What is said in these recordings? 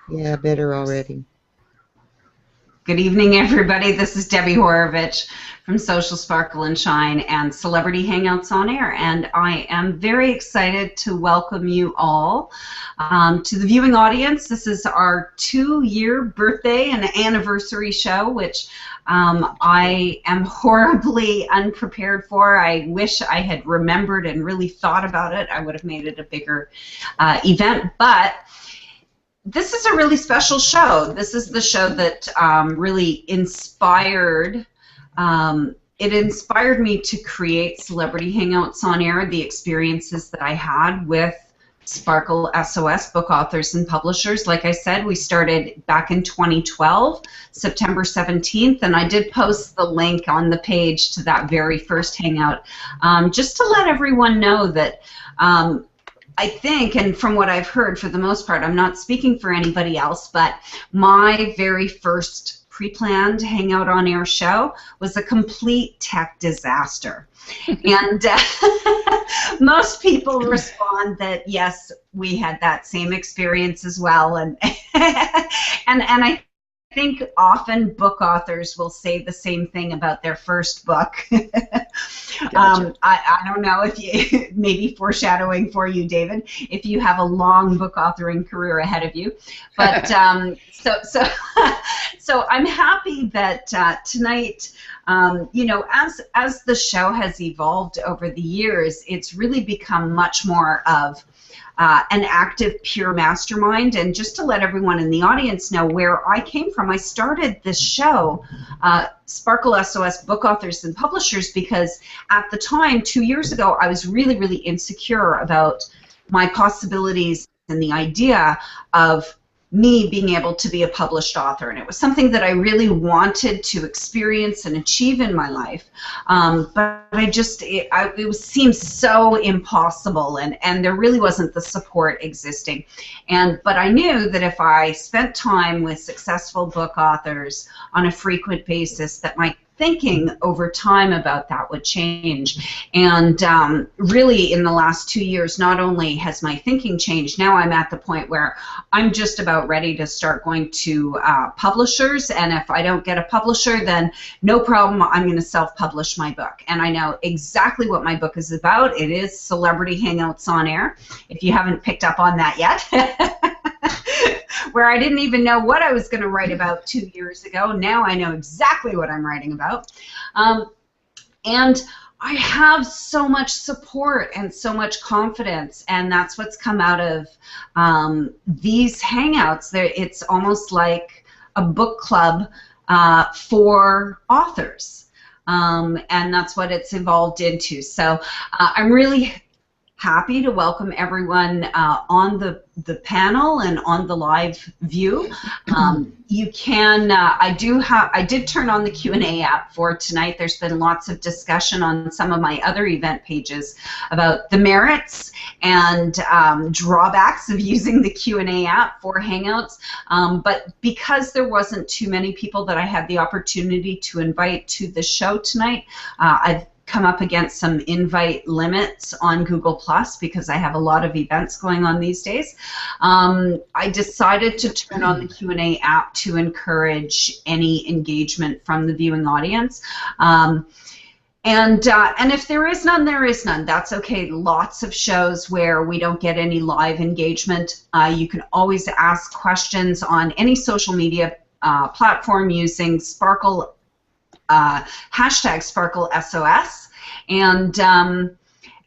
Yeah, better already. Good evening, everybody. This is Debbie Horovich from Social Sparkle and Shine and Celebrity Hangouts on Air, and I am very excited to welcome you all to the viewing audience. This is our 2-year birthday and anniversary show, which I am horribly unprepared for. I wish I had remembered and really thought about it. I would have made it a bigger event, but this is a really special show. This is the show that really inspired it inspired me to create Celebrity Hangouts on Air, the experiences that I had with Sparkle SOS book authors and publishers. Like I said, we started back in 2012, September 17th, and I did post the link on the page to that very first Hangout just to let everyone know that I think, and from what I've heard, for the most part, I'm not speaking for anybody else, but my very first pre-planned Hangout on Air show was a complete tech disaster. And most people respond that, yes, we had that same experience as well. And I think often book authors will say the same thing about their first book. Gotcha. I don't know if you, maybe foreshadowing for you, David, if you have a long book authoring career ahead of you. But so I'm happy that tonight, you know, as the show has evolved over the years, it's really become much more of an active peer mastermind. And just to let everyone in the audience know where I came from, I started this show, Sparkle SOS Book Authors and Publishers, because at the time, 2 years ago, I was really, really insecure about my possibilities and the idea of me being able to be a published author, and it was something that I really wanted to experience and achieve in my life, but it seemed so impossible, and there really wasn't the support existing. But I knew that if I spent time with successful book authors on a frequent basis, that my thinking over time about that would change. And really in the last 2 years, not only has my thinking changed, now I'm at the point where I'm just about ready to start going to publishers, and if I don't get a publisher, then no problem, I'm going to self-publish my book. And I know exactly what my book is about. It is Celebrity Hangouts on Air, if you haven't picked up on that yet. Where I didn't even know what I was going to write about 2 years ago. Now I know exactly what I'm writing about. And I have so much support and so much confidence, and that's what's come out of these Hangouts. It's almost like a book club for authors, and that's what it's evolved into. So I'm really happy to welcome everyone on the panel and on the live view. You can, I did turn on the Q&A app for tonight. There's been lots of discussion on some of my other event pages about the merits and drawbacks of using the Q&A app for Hangouts. But because there wasn't too many people that I had the opportunity to invite to the show tonight, I've come up against some invite limits on Google Plus because I have a lot of events going on these days. I decided to turn on the Q&A app to encourage any engagement from the viewing audience. And if there is none, there is none. That's okay. Lots of shows where we don't get any live engagement. You can always ask questions on any social media platform using Sparkle hashtag Sparkle SOS. And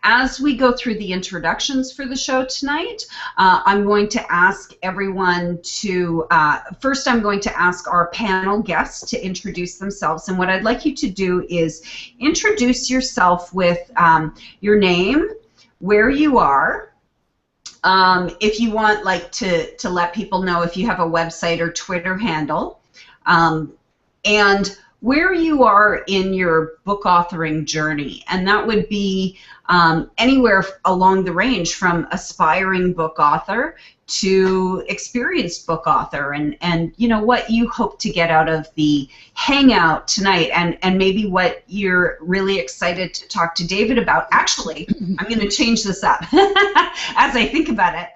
as we go through the introductions for the show tonight, I'm going to ask everyone to, first I'm going to ask our panel guests to introduce themselves. And what I'd like you to do is introduce yourself with your name, where you are, if you want to let people know if you have a website or Twitter handle, and where you are in your book authoring journey. And that would be anywhere along the range from aspiring book author to experienced book author, and you know what you hope to get out of the hangout tonight, and maybe what you're really excited to talk to David about. Actually, I'm going to change this up as I think about it.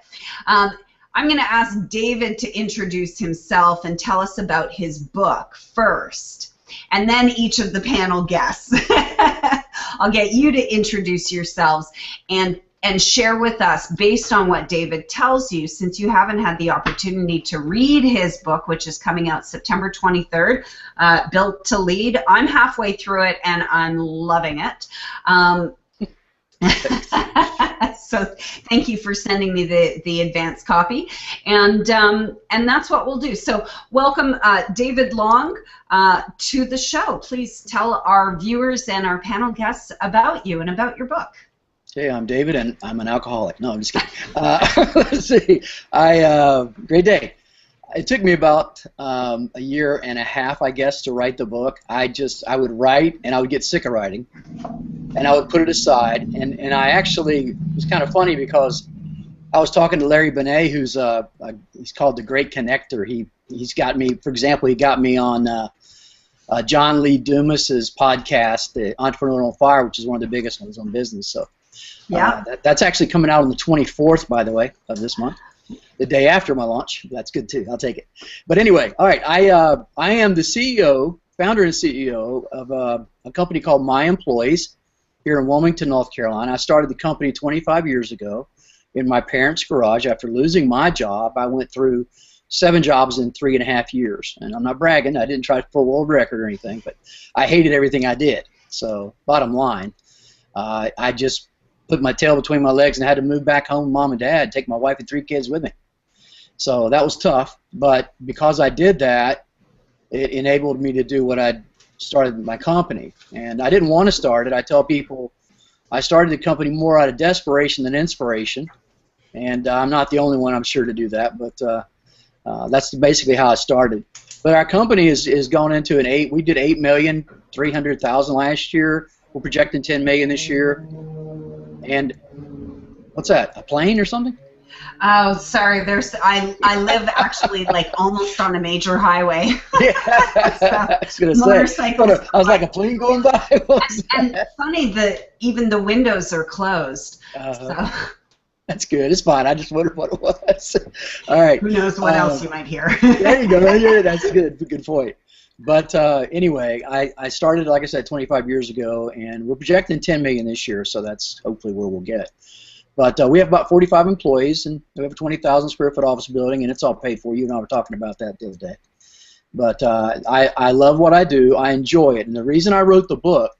I'm going to ask David to introduce himself and tell us about his book first, and then each of the panel guests. I'll get you to introduce yourselves and share with us, based on what David tells you, since you haven't had the opportunity to read his book, which is coming out September 23rd, Built to Lead. I'm halfway through it, and I'm loving it. So thank you for sending me the advanced copy, and that's what we'll do. So welcome, David Long, to the show. Please tell our viewers and our panel guests about you and about your book. Hey, I'm David, and I'm an alcoholic. No, I'm just kidding. Let's see. Great day. It took me about a year and a half, I guess, to write the book. I would write, and I would get sick of writing, and I would put it aside. And I actually, it was kind of funny because I was talking to Larry Benet, who's he's called the Great Connector. He's got me, for example, he got me on John Lee Dumas's podcast, the Entrepreneur on Fire, which is one of the biggest ones on business. So yeah, that's actually coming out on the 24th, by the way, of this month. The day after my launch. That's good too. I'll take it. But anyway, all right. I am the CEO, founder and CEO of a company called MyEmployees here in Wilmington, North Carolina. I started the company 25 years ago in my parents' garage. After losing my job, I went through 7 jobs in 3.5 years. And I'm not bragging. I didn't try for a world record or anything, but I hated everything I did. So bottom line, I just put my tail between my legs and had to move back home with Mom and Dad, take my wife and 3 kids with me. So that was tough, but because I did that, it enabled me to do what I started my company. And I didn't want to start it. I tell people I started the company more out of desperation than inspiration, and I'm not the only one, I'm sure, to do that, but that's basically how I started. But our company is going into we did $8,300,000 last year. We're projecting $10 million this year. And what's that? A plane or something? Oh, sorry. I live actually like almost on a major highway. Yeah, I was gonna say. I was like, a plane going by. and funny that even the windows are closed. So. That's good. It's fine. I just wondered what it was. All right. Who knows what else you might hear? There you go. Yeah, that's good. Good point. But anyway, I started, like I said, 25 years ago, and we're projecting $10 million this year, so that's hopefully where we'll get. But we have about 45 employees, and we have a 20,000 square foot office building, and it's all paid for. You and I were talking about that the other day. But I love what I do. I enjoy it, and the reason I wrote the book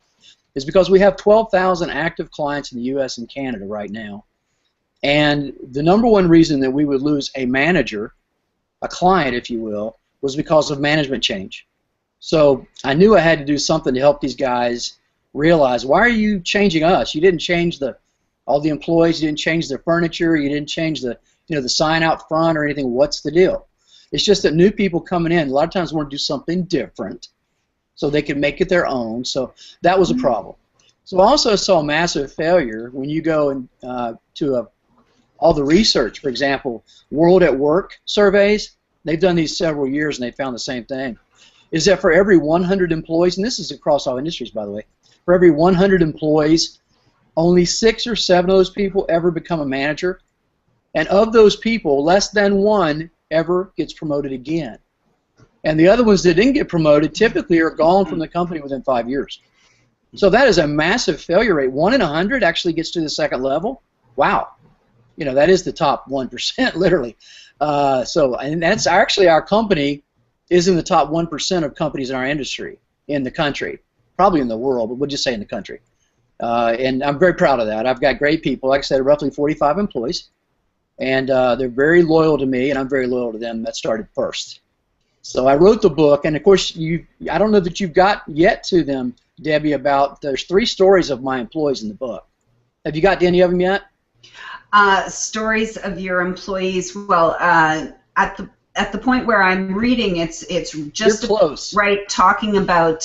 is because we have 12,000 active clients in the U.S. and Canada right now, and the number one reason that we would lose a manager, a client, if you will, was because of management change. So I knew I had to do something to help these guys realize, why are you changing us? You didn't change all the employees, you didn't change their furniture, you didn't change the sign out front or anything. What's the deal? It's just that new people coming in a lot of times want to do something different so they can make it their own. So that was a problem. So I also saw massive failure when you go to all the research. For example, World at Work surveys, they've done these several years and they found the same thing. Is that for every 100 employees, and this is across all industries, by the way, for every 100 employees, only 6 or 7 of those people ever become a manager, and of those people, less than 1 ever gets promoted again. And the other ones that didn't get promoted typically are gone from the company within 5 years. So that is a massive failure rate. 1 in 100 actually gets to the second level. Wow. That is the top 1%, literally. And that's actually, our company is in the top 1% of companies in our industry, in the country, probably in the world, but we'll just say in the country. And I'm very proud of that. I've got great people. Like I said, roughly 45 employees, and they're very loyal to me, and I'm very loyal to them. That started first. So I wrote the book, and of course, I don't know that you've got yet to them, Debbie, there's 3 stories of my employees in the book. Have you got to any of them yet? Stories of your employees. Well, at the point where I'm reading, it's just close. Right, talking about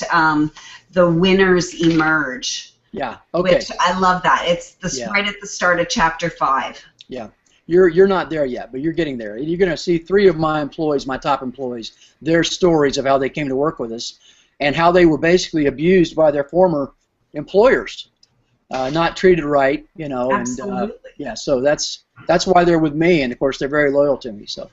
the winners emerge. Yeah. Okay. Which I love that. It's right at the start of chapter 5. Yeah. You're not there yet, but you're getting there. You're going to see 3 of my employees, my top employees, their stories of how they came to work with us and how they were basically abused by their former employers. not treated right, you know. Absolutely. And yeah, so that's why they're with me, and of course they're very loyal to me. So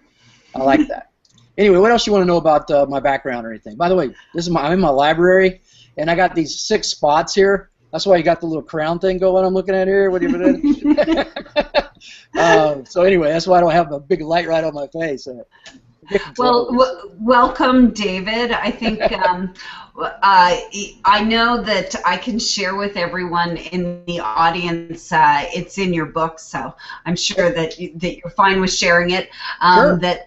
I like that. Anyway, what else you want to know about my background or anything? By the way, I'm in my library, and I got these 6 spots here. That's why you got the little crown thing going. I'm looking at here. What do you so anyway, that's why I don't have a big light right on my face. Well, welcome, David. I think I know that I can share with everyone in the audience. It's in your book, so I'm sure that you're fine with sharing it. Sure. That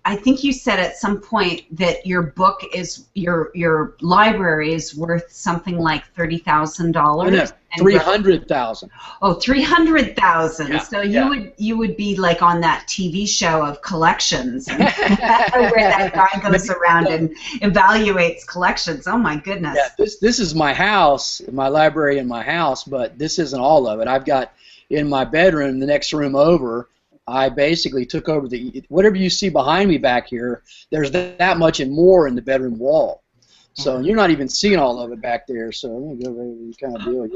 I think you said at some point that your book is your library is worth something like $30,000. 300,000. Oh, 300,000. Yeah, So you would be like on that TV show of collections, where that guy goes around and evaluates collections. Oh my goodness. Yeah, this is my house, my library in my house, but this isn't all of it. I've got in my bedroom, the next room over, I basically took over whatever you see behind me back here, there's that much and more in the bedroom wall. So you're not even seeing all of it back there. So I'm going to go over the kind of deal.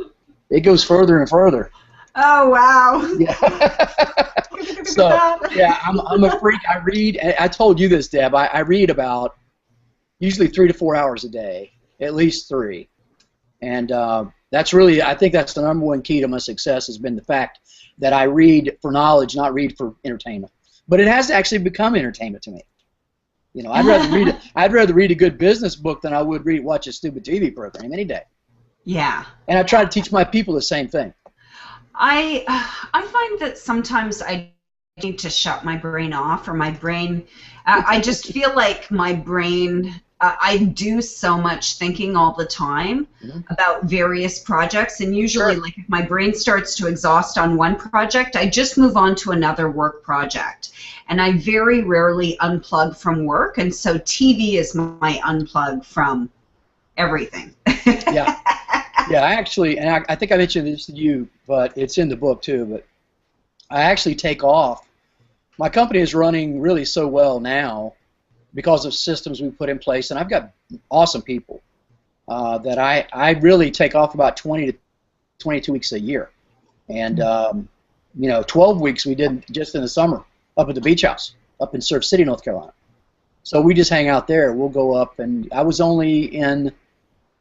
It goes further and further. Oh, wow. Yeah. So, yeah, I'm a freak. I read. I told you this, Deb. I read about usually 3 to 4 hours a day, at least 3. And that's really, I think that's the #1 key to my success has been the fact that I read for knowledge, not read for entertainment. But it has actually become entertainment to me. You know, I'd rather read a good business book than I would watch a stupid TV program any day. Yeah. And I try to teach my people the same thing. I find that sometimes I need to shut my brain off, or my brain, I just feel like my brain, I do so much thinking all the time about various projects, and usually like if my brain starts to exhaust on one project, I just move on to another work project. And I very rarely unplug from work, and so TV is my unplug from everything. Yeah. Yeah, I actually, and I think I mentioned this to you, but it's in the book too, but I actually take off. My company is running really so well now because of systems we put in place, and I've got awesome people that I really take off about 20 to 22 weeks a year. And, you know, 12 weeks we did just in the summer up at the beach house up in Surf City, North Carolina. So we just hang out there. We'll go up, and I was only in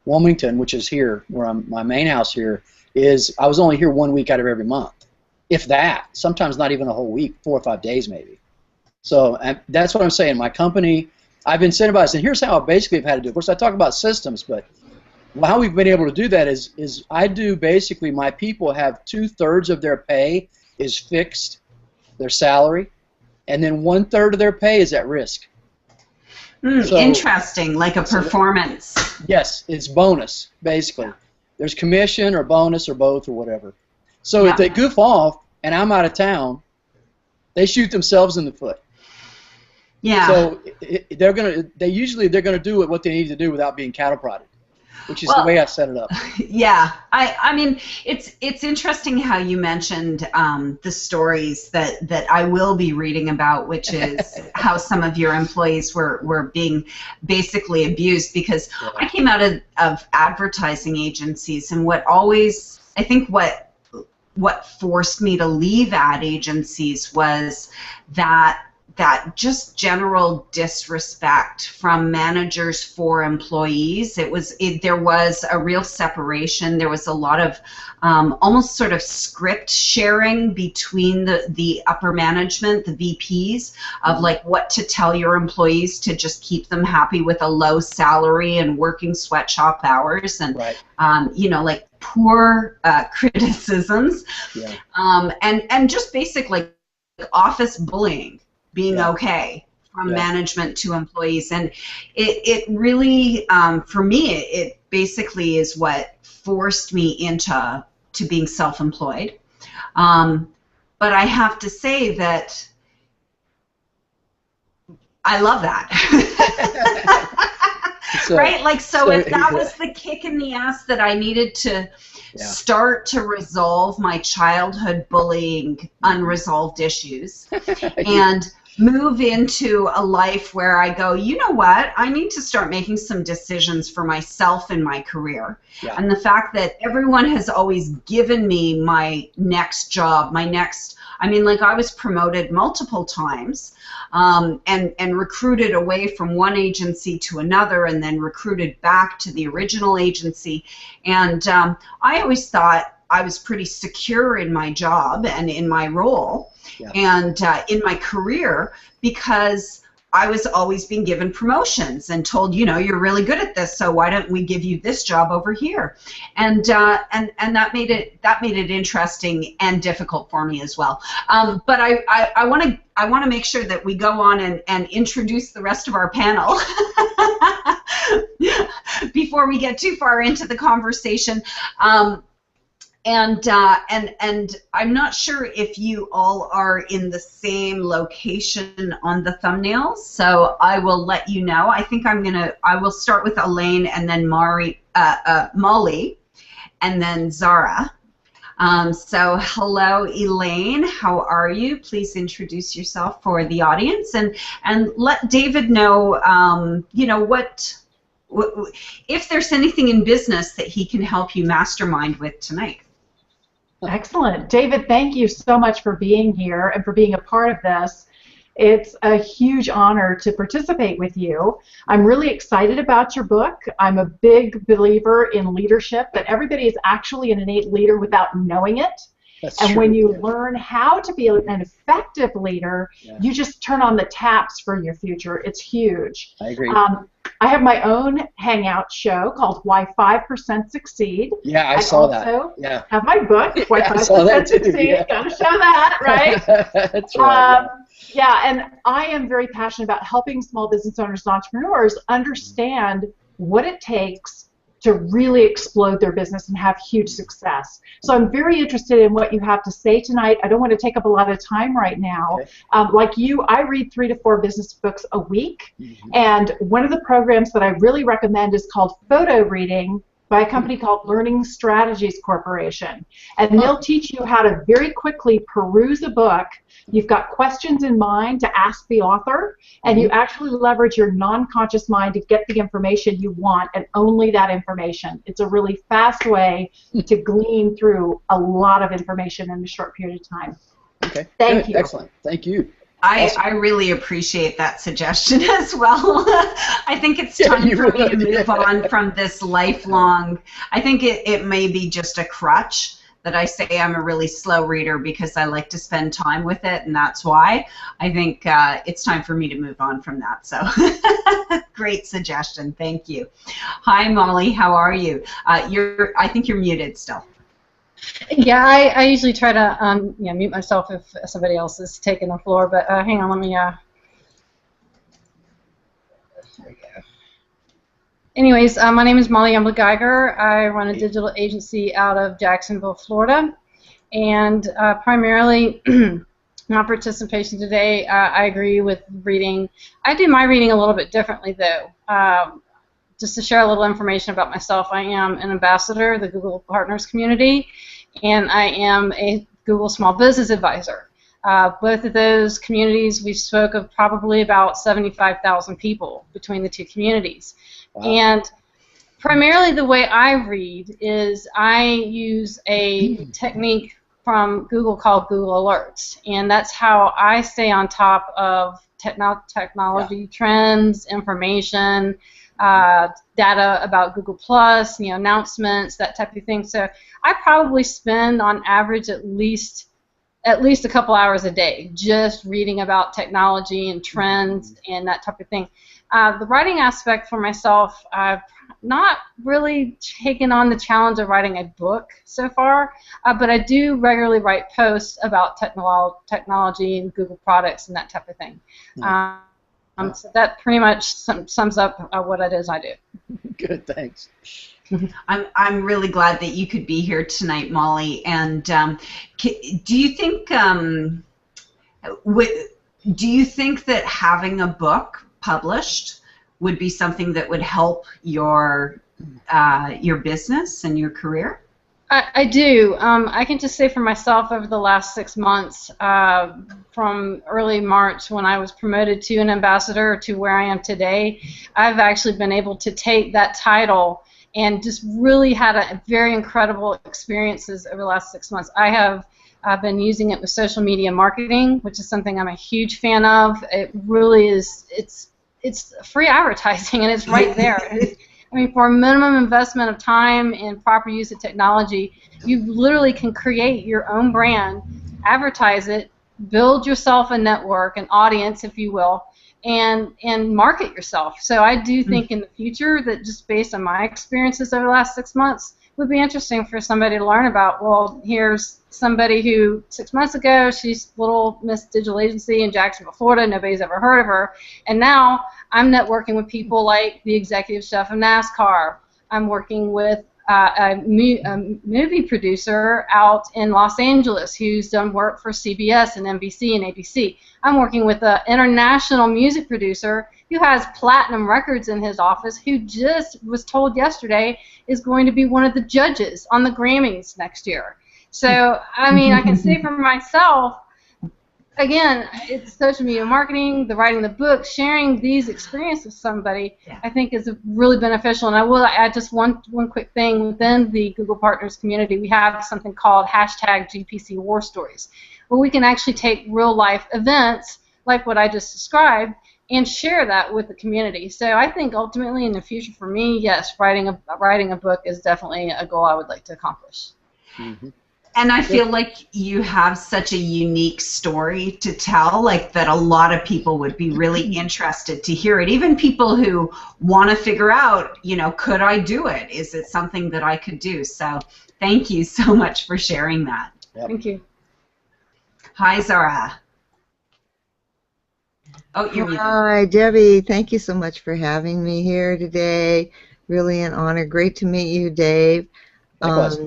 Wilmington, which is here, where my main house here is. I was only here 1 week out of every month, if that. Sometimes not even a whole week, 4 or 5 days maybe. So that's what I'm saying. My company, I've incentivized, and here's how I basically have had to do it. Of course, I talk about systems, but how we've been able to do that is I do basically, my people have 2/3 of their pay is fixed, their salary, and then 1/3 of their pay is at risk. So, interesting, like a performance. Yes, it's bonus, basically. There's commission or bonus or both or whatever. So if they goof off and I'm out of town, they shoot themselves in the foot. Yeah. So they're gonna do what they need to do without being cattle prodded, which is the way I set it up. Yeah, I mean, it's interesting how you mentioned the stories that I will be reading about, which is how some of your employees were being basically abused, because I came out of advertising agencies, and I think what forced me to leave ad agencies was that just general disrespect from managers for employees. There was a real separation. There was a lot of almost sort of script sharing between the upper management, the VPs, of like what to tell your employees to just keep them happy with a low salary and working sweatshop hours, and you know, like poor criticisms, and just basic like office bullying being okay from management to employees. And it really, for me, it basically is what forced me into being self-employed. But I have to say that I love that. Right? Like, so if that was the kick in the ass that I needed to start to resolve my childhood bullying unresolved issues, and move into a life where I go, you know what, I need to start making some decisions for myself in my career. Yeah. And the fact that everyone has always given me my next job, I mean, like I was promoted multiple times and recruited away from one agency to another and then recruited back to the original agency. And I always thought I was pretty secure in my job and in my role. Yeah. And in my career, because I was always being given promotions and told, you know, you're really good at this, so why don't we give you this job over here? And that made it interesting and difficult for me as well. But I want to make sure that we go on and introduce the rest of our panel before we get too far into the conversation. And I'm not sure if you all are in the same location on the thumbnails, so I will let you know. I think I will start with Elaine and then Molly, and then Zara. So hello, Elaine. How are you? Please introduce yourself for the audience and let David know, you know, if there's anything in business that he can help you mastermind with tonight. Excellent. David, thank you so much for being here and for being a part of this. It's a huge honor to participate with you. I'm really excited about your book. I'm a big believer in leadership, that everybody is actually an innate leader without knowing it. That's and true. when you learn how to be an effective leader, you just turn on the taps for your future. It's huge. I agree. I have my own Hangout show called Why 5% Succeed. Yeah, I saw that. I also yeah. have my book, Why 5% Succeed. Yeah. Gotta show that, right? That's right. Yeah, and I am very passionate about helping small business owners and entrepreneurs understand what it takes to really explode their business and have huge success. So I'm very interested in what you have to say tonight. I don't want to take up a lot of time right now. Okay. Like you, I read 3 to 4 business books a week, and one of the programs that I really recommend is called Photo Reading by a company called Learning Strategies Corporation. And they'll teach you how to very quickly peruse a book. You've got questions in mind to ask the author, and you actually leverage your non-conscious mind to get the information you want, and only that information. It's a really fast way to glean through a lot of information in a short period of time. Okay. Thank you. Excellent. Thank you. I really appreciate that suggestion as well. I think it's time for me to move on from this lifelong. I think it may be just a crutch that I say I'm a really slow reader because I like to spend time with it, and that's why. I think it's time for me to move on from that. So great suggestion. Thank you. Hi, Molly. How are you? I think you're muted still. Yeah, I usually try to mute myself if somebody else is taking the floor, but hang on, let me, there we go. Anyways, my name is Molly Geiger. I run a digital agency out of Jacksonville, Florida, and primarily my participation today, I agree with reading. I do my reading a little bit differently, though. Just to share a little information about myself, I am an ambassador of the Google Partners community, and I am a Google Small Business Advisor. Both of those communities, we spoke of probably about 75,000 people between the two communities. Wow. And primarily the way I read is I use a technique from Google called Google Alerts, and that's how I stay on top of technology trends, information, data about Google+, announcements, that type of thing. So I probably spend on average at least a couple hours a day just reading about technology and trends and that type of thing. The writing aspect for myself, I've not really taken on the challenge of writing a book so far, but I do regularly write posts about technology and Google products and that type of thing. So that pretty much sums up what it is I do. Good, thanks. I'm really glad that you could be here tonight, Molly. And do you think that having a book published would be something that would help your business and your career? I do. I can just say for myself over the last 6 months, from early March when I was promoted to an ambassador to where I am today, I've actually been able to take that title and just really had a very incredible experiences over the last 6 months. I've been using it with social media marketing, which is something I'm a huge fan of. It really is. It's free advertising, and it's right there. I mean, for a minimum investment of time and proper use of technology, you literally can create your own brand, advertise it, build yourself a network, an audience, if you will, and market yourself. So I do think in the future that just based on my experiences over the last 6 months, it would be interesting for somebody to learn about, well, here's somebody who 6 months ago, she's Little Miss Digital Agency in Jacksonville, Florida, nobody's ever heard of her, and now I'm networking with people like the executive chef of NASCAR. I'm working with a movie producer out in Los Angeles who's done work for CBS and NBC and ABC. I'm working with an international music producer who has platinum records in his office who just was told yesterday is going to be one of the judges on the Grammys next year. So, I mean, I can say for myself, again, it's social media marketing, the writing the book, sharing these experiences with somebody, I think is really beneficial. And I will add just one quick thing. Within the Google Partners community, we have something called #GPC War Stories, where we can actually take real-life events like what I just described and share that with the community. So I think ultimately in the future for me, yes, writing a book is definitely a goal I would like to accomplish. Mm-hmm. And I feel like you have such a unique story to tell, like that a lot of people would be really interested to hear it. Even people who want to figure out, you know, could I do it? Is it something that I could do? So thank you so much for sharing that. Yep. Thank you. Hi, Zara. Oh, you're muted. Hi, Debbie. Thank you so much for having me here today. Really an honor. Great to meet you, Dave. Likewise.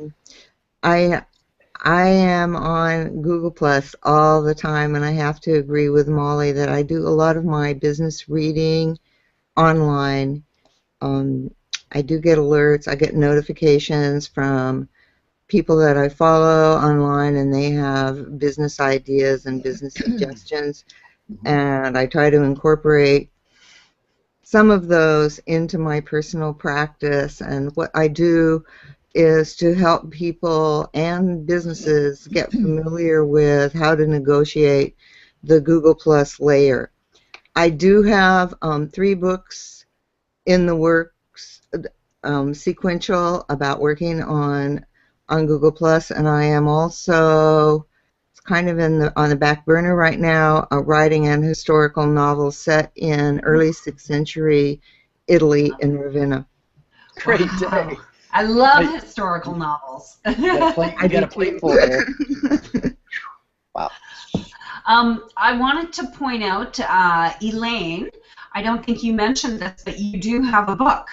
I am on Google Plus all the time, and I have to agree with Molly that I do a lot of my business reading online. I do get alerts. I get notifications from people that I follow online, and they have business ideas and business suggestions, and I try to incorporate some of those into my personal practice. And what I do is to help people and businesses get familiar with how to negotiate the Google Plus layer. I do have 3 books in the works, sequential, about working on Google Plus, and I am also kind of on the back burner right now, writing an historical novel set in early 6th century Italy in Ravenna. Great Wow. day. I love historical novels. I got a plate full there. Wow. I wanted to point out, Elaine, I don't think you mentioned this, but you do have a book.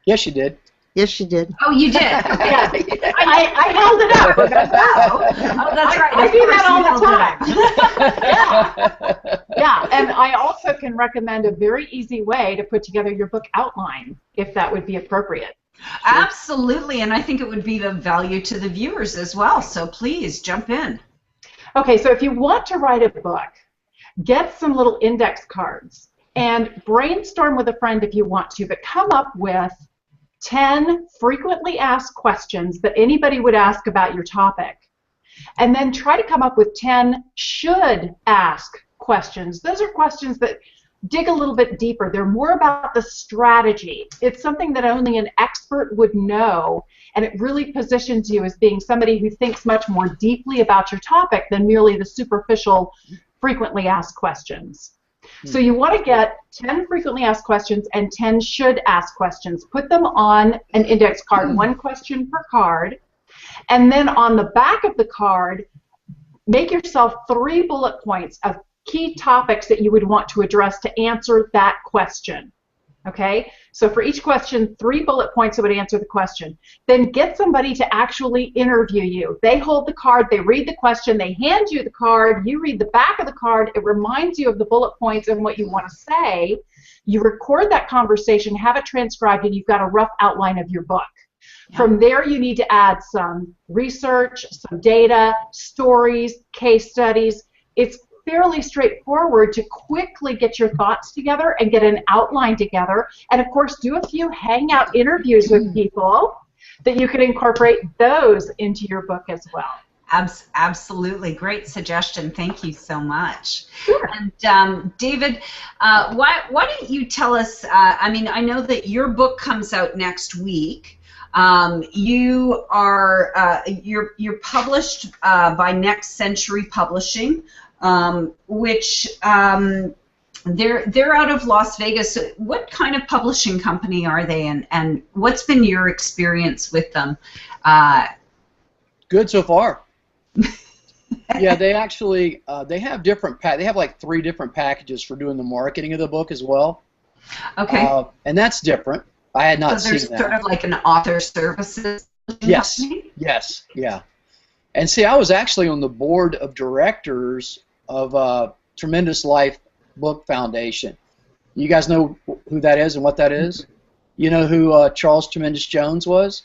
Yes, you did. Yes, she did. Oh, you did? Okay. Yeah. I held it up. Oh, that's right. I do that all the time. time. Yeah, and I also can recommend a very easy way to put together your book outline, if that would be appropriate. Absolutely, and I think it would be of value to the viewers as well, so please jump in. Okay, so if you want to write a book, get some little index cards and brainstorm with a friend if you want to, but come up with 10 frequently asked questions that anybody would ask about your topic. And then try to come up with 10 should ask questions. Those are questions that dig a little bit deeper. They're more about the strategy. It's something that only an expert would know, and it really positions you as being somebody who thinks much more deeply about your topic than merely the superficial frequently asked questions. So you want to get 10 frequently asked questions and 10 should ask questions. Put them on an index card, 1 question per card, and then on the back of the card, make yourself 3 bullet points of key topics that you would want to address to answer that question. Okay? So for each question, 3 bullet points that would answer the question. Then get somebody to actually interview you. They hold the card, they read the question, they hand you the card, you read the back of the card, it reminds you of the bullet points and what you want to say. You record that conversation, have it transcribed, and you've got a rough outline of your book. From there, you need to add some research, some data, stories, case studies. It's fairly straightforward to quickly get your thoughts together and get an outline together. And of course, do a few hangout interviews with people that you can incorporate those into your book as well. Absolutely. Great suggestion. Thank you so much. Sure. And David, why don't you tell us, I mean, I know that your book comes out next week. You are you're published by Next Century Publishing, which they're out of Las Vegas. What kind of publishing company are they, and what's been your experience with them? Good so far. Yeah, they actually they have different they have like 3 different packages for doing the marketing of the book as well. Okay. And that's different. I had not so seen that. Sort of like an author services Yes. company? Yes. Yeah. And see, I was actually on the board of directors of Tremendous Life Book Foundation. You guys know who that is and what that is? You know who Charles Tremendous Jones was?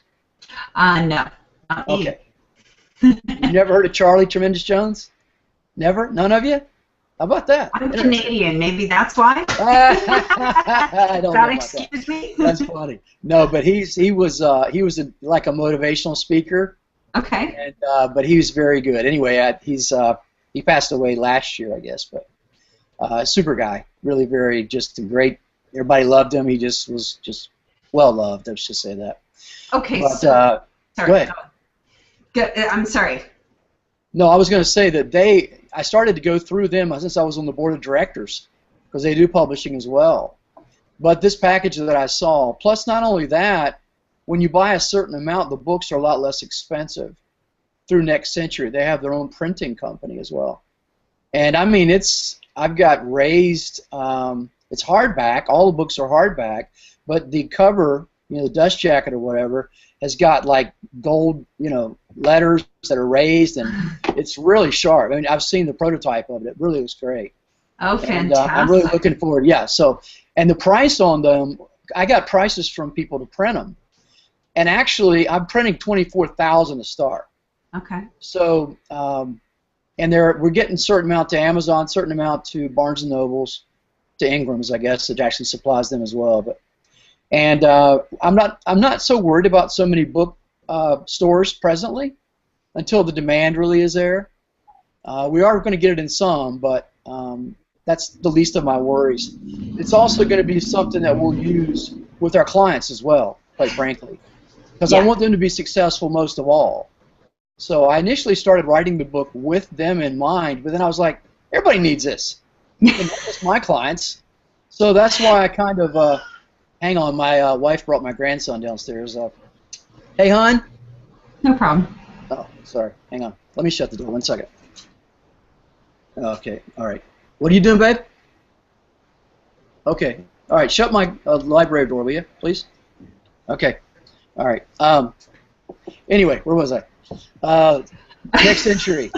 No. Not me. Okay. You never heard of Charlie Tremendous Jones? Never? None of you? How about that? I'm Canadian. Maybe that's why. I don't know that about excuse me? That's funny. No, but he was like a motivational speaker. Okay. And but he was very good. Anyway, he passed away last year, I guess. But super guy, really very just a great. Everybody loved him. He just was just well loved. Let's just say that. Okay. But Sorry. go ahead. I'm sorry. No, I was going to say that I started to go through them since I was on the board of directors because they do publishing as well. But this package that I saw, plus not only that, when you buy a certain amount, the books are a lot less expensive through Next Century. They have their own printing company as well. And I mean, I've got raised, it's hardback, all the books are hardback, but the cover, the dust jacket or whatever, has got like gold, letters that are raised, and it's really sharp. I mean, I've seen the prototype of it. It really looks great. Oh, fantastic. And, I'm really looking forward. Yeah. So, and the price on them, I got prices from people to print them, and actually, I'm printing 24,000 a start. Okay. So, and we're getting a certain amount to Amazon, certain amount to Barnes and Nobles, to Ingram's, I guess, that actually supplies them as well. But. And I'm not so worried about so many book stores presently until the demand really is there. We are going to get it in some, but that's the least of my worries. It's also going to be something that we'll use with our clients as well, quite frankly, because I want them to be successful most of all. So I initially started writing the book with them in mind, but then I was like, everybody needs this, and not just my clients. So that's why I kind of hang on, my wife brought my grandson downstairs. Hey, hon. No problem. Oh, sorry. Hang on. Let me shut the door. 1 second. Okay. All right. What are you doing, babe? Okay. All right. Shut my library door, will you, please? Okay. All right. Anyway, where was I? Next Century.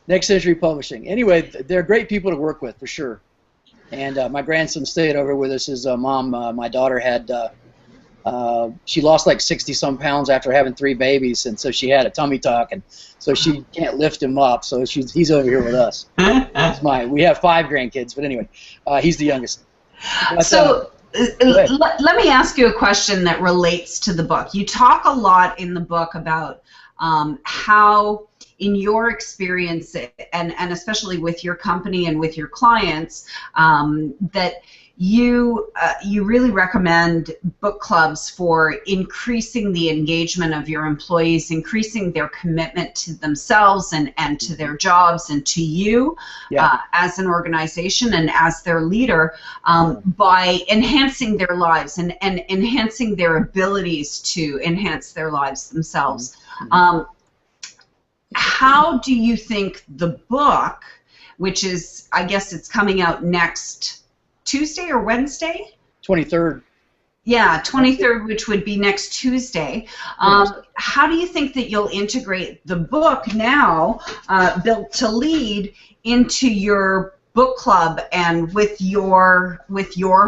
Next Century Publishing. Anyway, they're great people to work with, for sure. And my grandson stayed over with us. His mom, my daughter, had she lost like 60-some pounds after having 3 babies, and so she had a tummy tuck, and so she can't lift him up. So he's over here with us. We have 5 grandkids, but anyway, he's the youngest. But, so let me ask you a question that relates to the book. You talk a lot in the book about how, in your experience, and especially with your company and with your clients, that you really recommend book clubs for increasing the engagement of your employees, increasing their commitment to themselves and to their jobs and to you as an organization and as their leader, by enhancing their lives and enhancing their abilities to enhance their lives themselves. How do you think the book, which is, I guess it's coming out next Tuesday or Wednesday? 23rd. Yeah, 23rd, which would be next Tuesday. How do you think that you'll integrate the book now, Built to Lead, into your book club and with your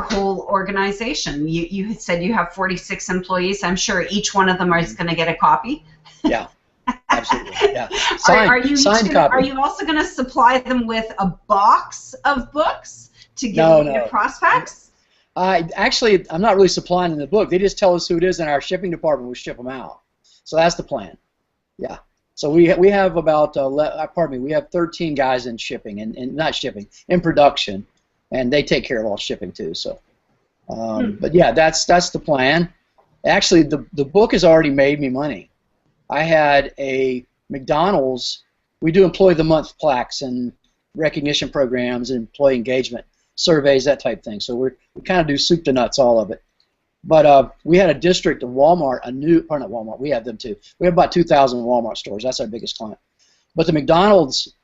whole organization? You had said you have 46 employees. I'm sure each one of them is going to get a copy. Yeah, absolutely. Yeah. Are you also going to supply them with a box of books to give your prospects? Actually, I'm not really supplying them the book. They just tell us who it is, and our shipping department will ship them out. So that's the plan. Yeah. So we have about we have 13 guys in shipping and not shipping, in production, and they take care of all shipping too. So, but yeah, that's the plan. Actually, the book has already made me money. I had a McDonald's. We do Employee of the Month plaques and recognition programs and employee engagement surveys, that type of thing. So we kind of do soup to nuts, all of it. But we had a district of Walmart, not Walmart, we have them too. We have about 2,000 Walmart stores. That's our biggest client. But the McDonald's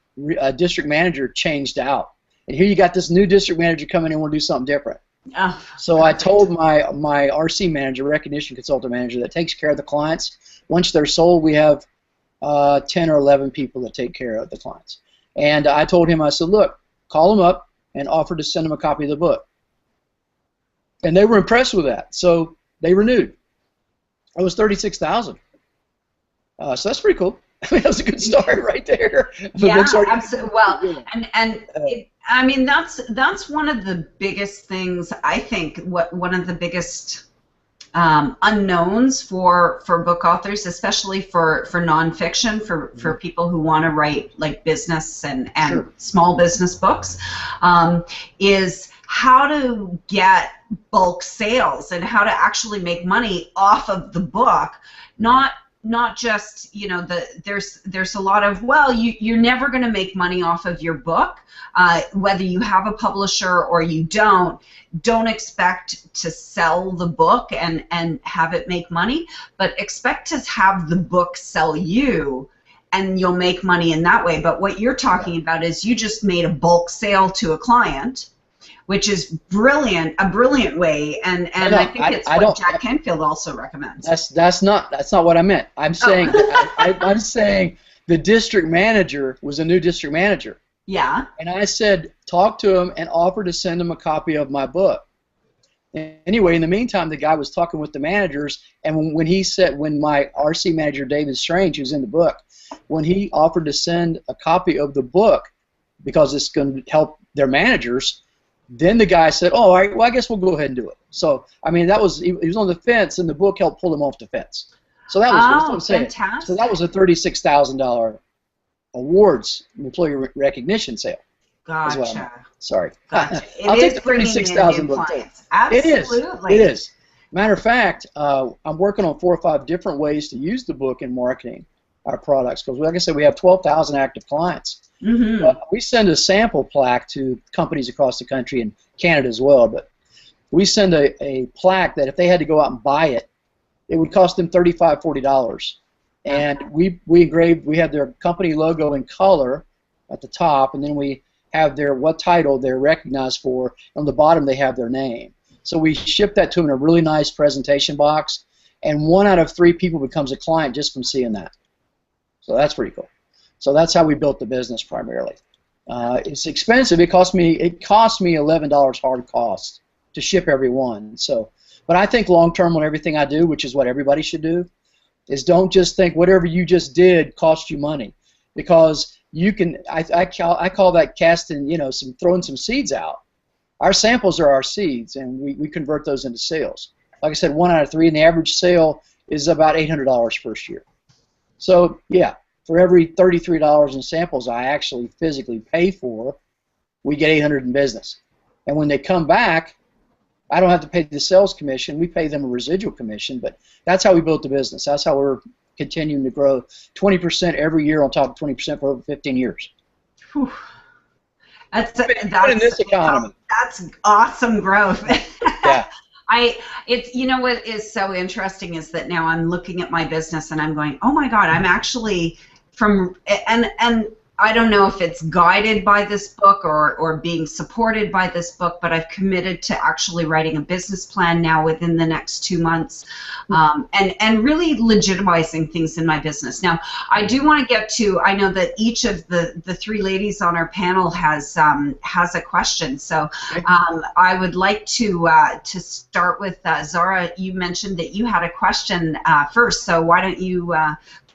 district manager changed out. And here you got this new district manager coming in and want to do something different. Oh, so perfect. I told my RC manager, recognition consultant manager, that takes care of the clients. Once they're sold, we have 10 or 11 people that take care of the clients. And I told him, I said, look, call them up and offer to send them a copy of the book. And they were impressed with that, so they renewed. It was $36,000. So that's pretty cool. I mean, that was a good start right there. Yeah, absolutely. Well, I mean, that's one of the biggest things. I think one of the biggest unknowns for book authors, especially for nonfiction, for people who want to write like business and Sure. small business books, is how to get bulk sales and how to actually make money off of the book, not just, you know, there's a lot of, well, you're never going to make money off of your book, whether you have a publisher or you don't expect to sell the book and have it make money, but expect to have the book sell you, and you'll make money in that way. But what you're talking about is you just made a bulk sale to a client, which is brilliant, a brilliant way, and I think it's what Jack Canfield also recommends. That's not what I meant. I'm saying I'm saying the district manager was a new district manager. Yeah. And I said, talk to him and offer to send him a copy of my book. Anyway, in the meantime, the guy was talking with the managers, and when my RC manager, David Strange, who's in the book, when he offered to send a copy of the book because it's going to help their managers, then the guy said, oh, all right, well, I guess we'll go ahead and do it. So, I mean, he was on the fence, and the book helped pull him off the fence. So that was what I'm saying. Fantastic. So that was a $36,000 awards employee recognition sale. Gotcha. Sorry. Gotcha. I'll take the $36,000 book. Absolutely. It is. Matter of fact, I'm working on 4 or 5 different ways to use the book in marketing our products, because, like I said, we have 12,000 active clients. Mm-hmm. We send a sample plaque to companies across the country and Canada as well, but we send a plaque that if they had to go out and buy it, it would cost them $35, $40. And we have their company logo in color at the top, and then we have what title they're recognized for. On the bottom, they have their name. So we ship that to them in a really nice presentation box, and 1 out of 3 people becomes a client just from seeing that. So that's pretty cool. So that's how we built the business primarily. It's expensive. It cost me $11 hard cost to ship every one. So, but I think long term on everything I do, which is what everybody should do, is don't just think whatever you just did cost you money, because you can. I call that casting, throwing some seeds out. Our samples are our seeds, and we convert those into sales. Like I said, 1 out of 3, and the average sale is about $800 first year. So yeah, for every $33 in samples I actually physically pay for, we get $800 in business. And when they come back, I don't have to pay the sales commission. We pay them a residual commission, but that's how we built the business. That's how we're continuing to grow 20% every year on top of 20% for over 15 years. Whew. That's in this economy. That's awesome growth. Yeah. What is so interesting is that now I'm looking at my business and I'm going, oh my God, I'm actually and I don't know if it's guided by this book or being supported by this book, but I've committed to actually writing a business plan now within the next 2 months, and really legitimizing things in my business. Now, I do want to get to, I know that each of the three ladies on our panel has a question, so I would like to start with Zara. You mentioned that you had a question first, so why don't you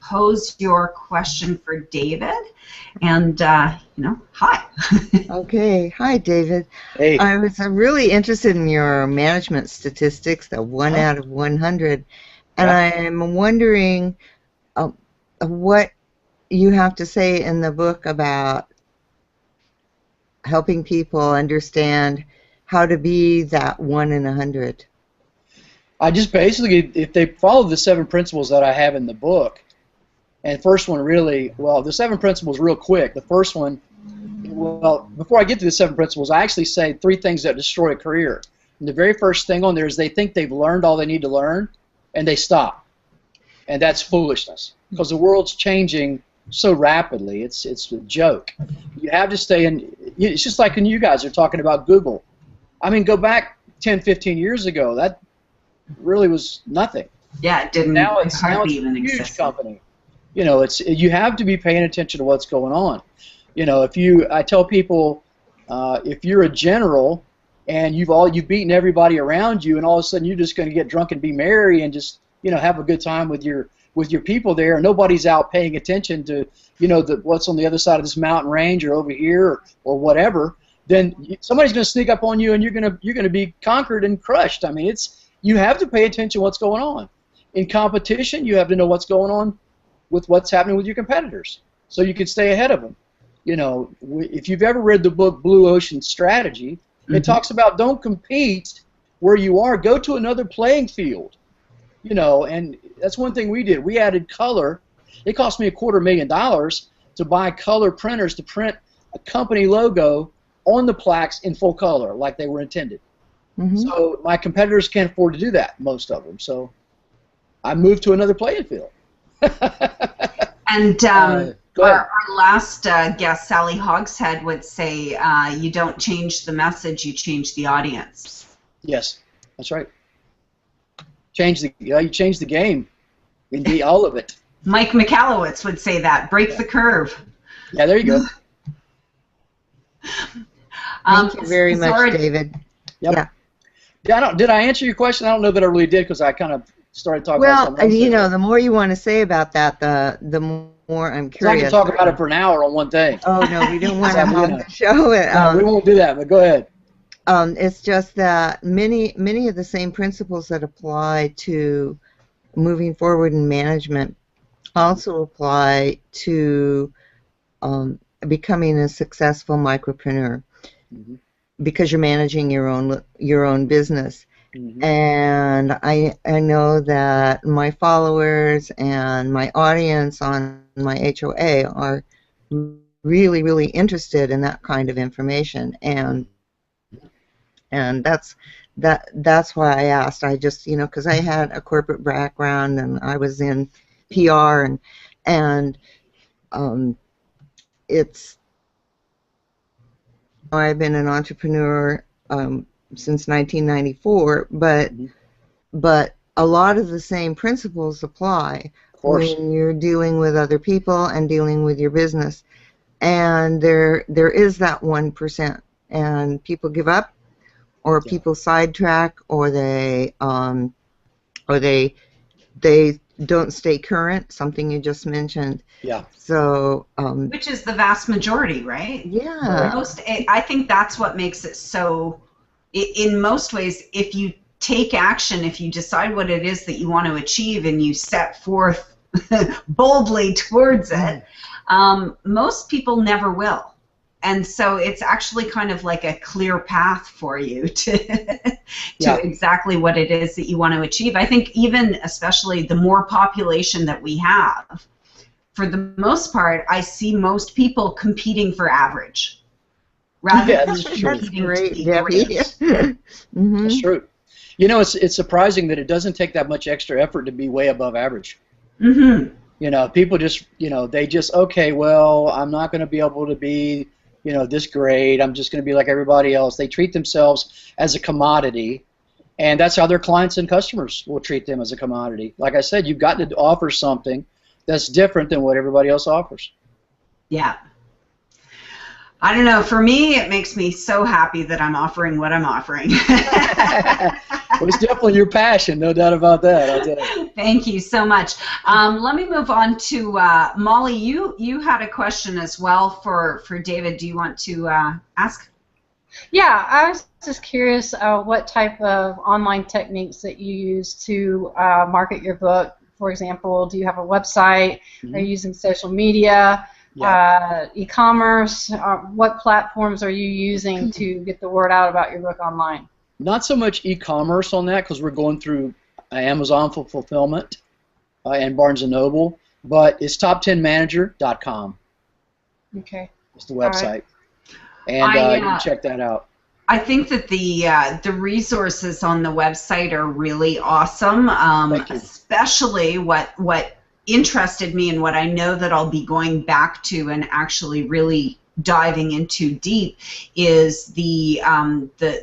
pose your question for David? And, hi. Okay. Hi, David. Hey. I was really interested in your management statistics, the 1 out of 100. And I'm wondering what you have to say in the book about helping people understand how to be that 1 in 100. I just basically, if they follow the 7 principles that I have in the book, and the first one really, well, the 7 principles real quick. The first one, well, before I get to the 7 principles, I actually say 3 things that destroy a career. And the very first thing on there is they think they've learned all they need to learn, and they stop. And that's foolishness, because the world's changing so rapidly. It's a joke. You have to stay in. It's just like when you guys are talking about Google. I mean, go back 10, 15 years ago. That really was nothing. Yeah, it didn't. Now it's hardly a even huge exist. company. You know, you have to be paying attention to what's going on. You know, I tell people, if you're a general and you've beaten everybody around you, and all of a sudden you're just going to get drunk and be merry and just have a good time with your people there, and nobody's out paying attention to what's on the other side of this mountain range or over here or whatever, then somebody's going to sneak up on you and you're going to be conquered and crushed. I mean, you have to pay attention to what's going on. In competition, you have to know what's going on with what's happening with your competitors, so you can stay ahead of them. You know, if you've ever read the book Blue Ocean Strategy, it talks about don't compete where you are, go to another playing field. You know, and that's one thing we did. We added color. It cost me $250,000 to buy color printers to print a company logo on the plaques in full color, like they were intended. So my competitors can't afford to do that, most of them. So I moved to another playing field. And our last guest, Sally Hogshead, would say, you don't change the message, you change the audience. Yes, that's right. You change the game. Indeed, all of it. Mike Michalowicz would say that. Break the curve. Yeah, there you go. Thank you very much, David. Yep. Yeah. Did I answer your question? I don't know that I really did, because I kind of started talking about something else. Well, the more you want to say about that, the more I'm curious. I can talk about it for an hour on one thing. Oh, no, we don't want to have the show. No, we won't do that, but go ahead. It's just that many of the same principles that apply to moving forward in management also apply to becoming a successful micropreneur, because you're managing your own business. And I know that my followers and my audience on my HOA are really, really interested in that kind of information, and that's why I asked. I just, because I had a corporate background and I was in PR, and I've been an entrepreneur since 1994, but a lot of the same principles apply when you're dealing with other people and dealing with your business. And there is that 1%, and people give up, or people sidetrack, or they don't stay current, something you just mentioned. Yeah. So which is the vast majority, right? Yeah. I think that's what makes it so. In most ways, if you take action, if you decide what it is that you want to achieve and you set forth boldly towards it, most people never will. And so it's actually kind of like a clear path for you to exactly what it is that you want to achieve. I think even especially the more population that we have, for the most part, I see most people competing for average. Rather than competing to be great. That's true. You know, it's surprising that it doesn't take that much extra effort to be way above average. You know, people just, you know, they just, okay, well, I'm not going to be able to be, you know, this great. I'm just going to be like everybody else. They treat themselves as a commodity, and that's how their clients and customers will treat them, as a commodity. Like I said, you've got to offer something that's different than what everybody else offers. Yeah. I don't know. For me, it makes me so happy that I'm offering what I'm offering. Well, it's definitely your passion, no doubt about that. I'll tell you. Thank you so much. Let me move on to Molly. You had a question as well for David. Do you want to ask? Yeah, I was just curious what type of online techniques that you use to market your book. For example, do you have a website? Mm-hmm. Are you using social media? Yeah. E-commerce? What platforms are you using to get the word out about your book online? Not so much e-commerce on that, because we're going through Amazon for fulfillment and Barnes & Noble, but it's top10manager.com. Okay. It's the website. Right. And you can check that out. I think that the resources on the website are really awesome, especially what interested me and what I know that I'll be going back to and actually really diving into deep is the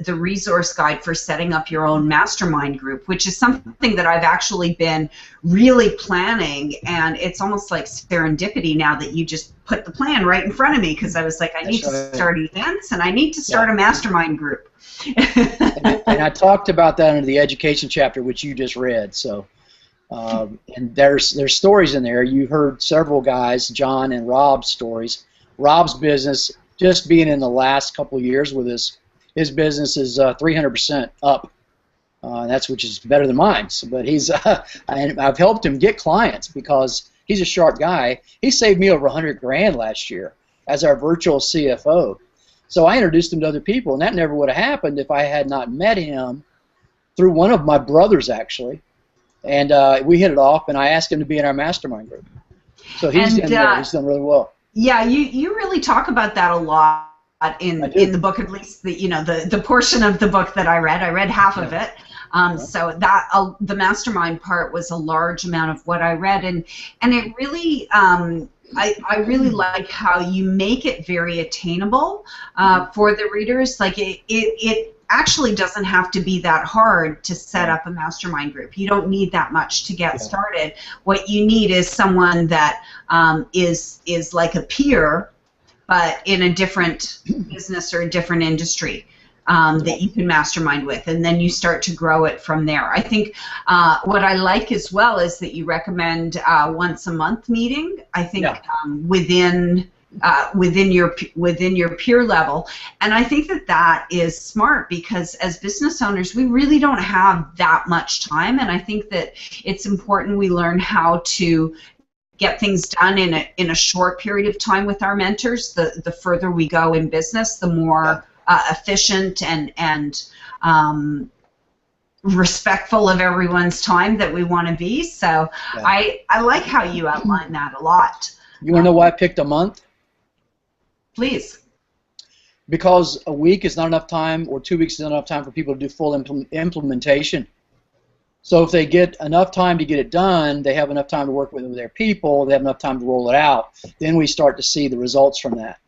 resource guide for setting up your own mastermind group, which is something that I've actually been really planning, and it's almost like serendipity now that you just put the plan right in front of me, because I was like, I need to start events and I need to start a mastermind group. and I talked about that in the education chapter, which you just read. So, and there's stories in there. You heard several guys, John and Rob's stories. Rob's business, just being in the last couple of years with his business is 300% up. That's, which is better than mine. So, but he's and I've helped him get clients because he's a sharp guy. He saved me over $100,000 last year as our virtual CFO. So I introduced him to other people, and that never would have happened if I had not met him through one of my brothers, actually. And we hit it off, and I asked him to be in our mastermind group. So he's done really well. Yeah, you really talk about that a lot in the book, at least the portion of the book that I read. I read half of it. So that the mastermind part was a large amount of what I read, and it really I really like how you make it very attainable for the readers. Like it actually doesn't have to be that hard to set up a mastermind group. You don't need that much to get started. What you need is someone that is like a peer, but in a different business or a different industry that you can mastermind with, and then you start to grow it from there. I think what I like as well is that you recommend once a month meeting. I think within your peer level, and I think that is smart, because as business owners we really don't have that much time, and I think that it's important we learn how to get things done in a short period of time with our mentors. The further we go in business, the more efficient and respectful of everyone's time that we want to be. So I like how you outline that a lot. You want to know why I picked a month? Please. Because a week is not enough time, or 2 weeks is not enough time for people to do full implementation. So if they get enough time to get it done, they have enough time to work with their people, they have enough time to roll it out, then we start to see the results from that.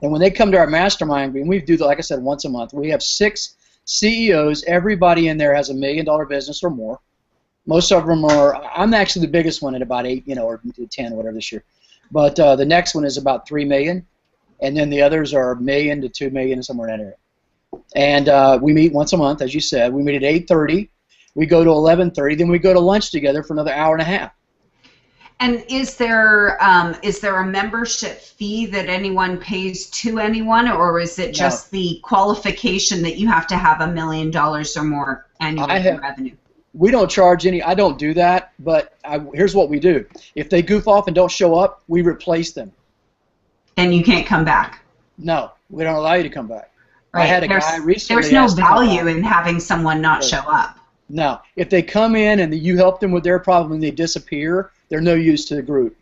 And when they come to our mastermind, and we do, like I said, once a month, we have 6 CEOs. Everybody in there has $1 million business or more. Most of them are, I'm actually the biggest one at about 8, or 10 or whatever this year. But the next one is about 3 million. And then the others are 1 million to 2 million, somewhere in that area. And we meet once a month, as you said. We meet at 8:30. We go to 11:30. Then we go to lunch together for another hour and a half. And is there a membership fee that anyone pays to anyone, or is it just the qualification that you have to have $1 million or more annual revenue? We don't charge any. I don't do that. But here's what we do: if they goof off and don't show up, we replace them. And you can't come back. No, we don't allow you to come back. Right. I had a guy recently. There's no value in having someone not show up. No, if they come in and you help them with their problem and they disappear, they're no use to the group.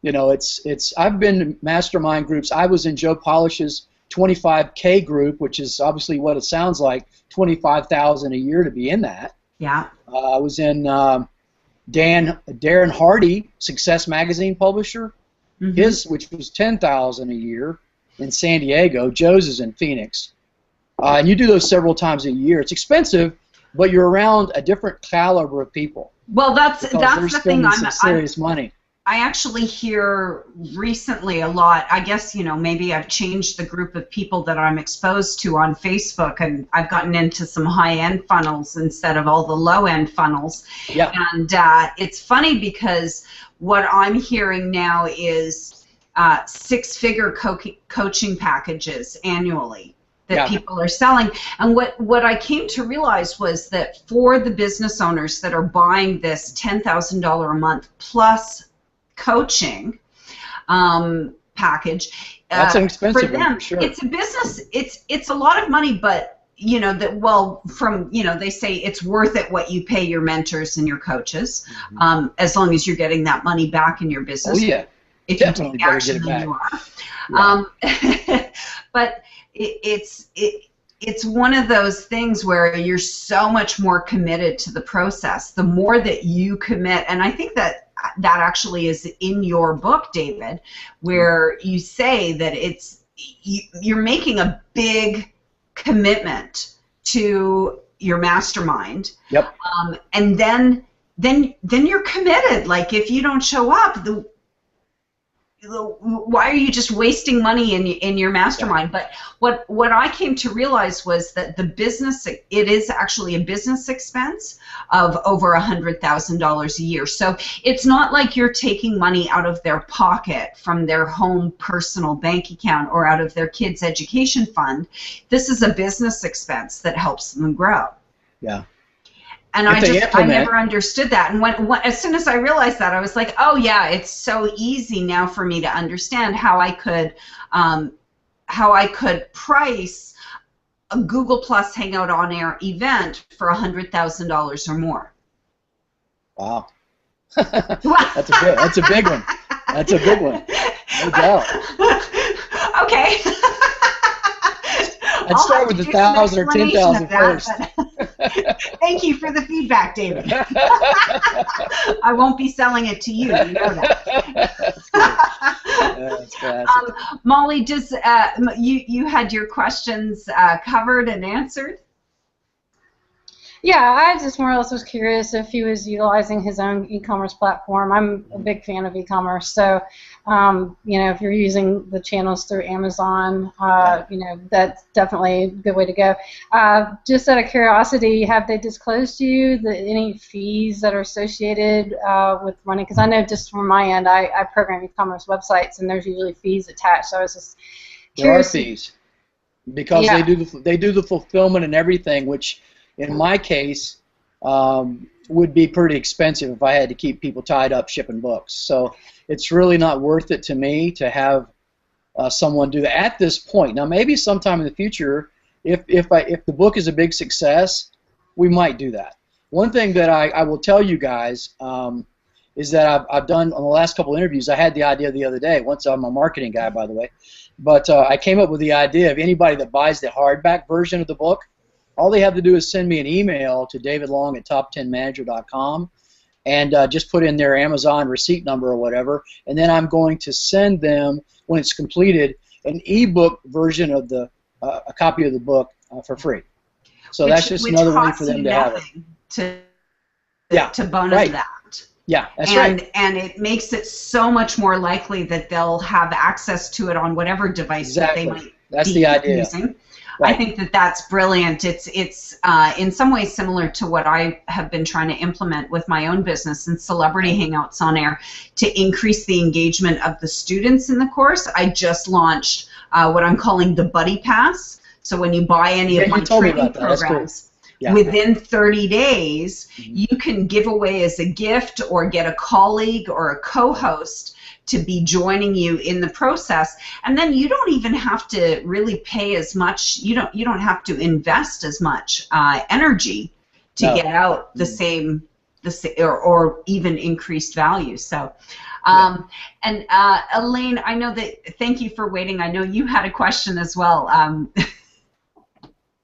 I've been in mastermind groups. I was in Joe Polish's 25K group, which is obviously what it sounds like, $25,000 a year to be in that. Yeah. I was in Darren Hardy, Success Magazine publisher, Mm-hmm. his, which was $10,000 a year in San Diego. Joe's is in Phoenix. And you do those several times a year. It's expensive, but you're around a different caliber of people. Well, that's the thing. Some serious money. I actually hear recently a lot. I guess, you know, maybe I've changed the group of people that I'm exposed to on Facebook, and I've gotten into some high-end funnels instead of all the low-end funnels. Yeah. And it's funny because what I'm hearing now is six-figure coaching packages annually that people are selling. And what I came to realize was that for the business owners that are buying this $10,000 a month plus coaching package, that's an expensive for them, one, for sure. it's a business. It's a lot of money, but you know that they say it's worth it what you pay your mentors and your coaches, as long as you're getting that money back in your business. Oh yeah, if definitely you take better action, get it then back. you are. But it's one of those things where you're so much more committed to the process. The more that you commit, and I think that actually is in your book, David, where you say that you're making a big commitment to your mastermind. Yep. And then you're committed. Like if you don't show up, why are you just wasting money in your mastermind? But what I came to realize was that the business, it is actually a business expense of over $100,000 a year. So it's not like you're taking money out of their pocket from their home personal bank account or out of their kids' education fund. This is a business expense that helps them grow. Yeah. And I never understood that. And as soon as I realized that, I was like, oh yeah, it's so easy now for me to understand how I could price a Google Plus Hangout on Air event for $100,000 or more. Wow. That's a big one. That's a big one. No doubt. Okay. Let's start with the 1,000 or 10,000 first. Thank you for the feedback, David. I won't be selling it to you. You know that. That's classic. Molly, does you had your questions covered and answered? Yeah, I just more or less was curious if he was utilizing his own e-commerce platform. I'm a big fan of e-commerce, so you know, if you're using the channels through Amazon, you know, that's definitely a good way to go. Just out of curiosity, have they disclosed to you any fees that are associated with running? Because I know just from my end, I program e-commerce websites, and there's usually fees attached. So I was just curious. There are fees because they do the fulfillment and everything, which in my case would be pretty expensive if I had to keep people tied up shipping books. So it's really not worth it to me to have someone do that at this point. Now maybe sometime in the future, if the book is a big success, we might do that. One thing that I will tell you guys is that I've done on the last couple interviews. I had the idea the other day. Once I'm a marketing guy, by the way, but I came up with the idea of anybody that buys the hardback version of the book, all they have to do is send me an email to davidlong@top10manager.com and just put in their Amazon receipt number or whatever, and then I'm going to send them, when it's completed, an ebook version of a copy of the book for free. So that's just another way for them to have it. To bonus that. Yeah, that's right. And it makes it so much more likely that they'll have access to it on whatever device that they might be using. Right. I think that that's brilliant. It's in some ways similar to what I have been trying to implement with my own business and Celebrity Hangouts on Air to increase the engagement of the students in the course. I just launched what I'm calling the Buddy Pass. So when you buy any of my training programs, within 30 days, you can give away as a gift or get a colleague or a co-host to be joining you in the process, and then you don't even have to really pay as much. You don't have to invest as much energy to get out the same or even increased value. So, and Elaine, I know that. Thank you for waiting. I know you had a question as well.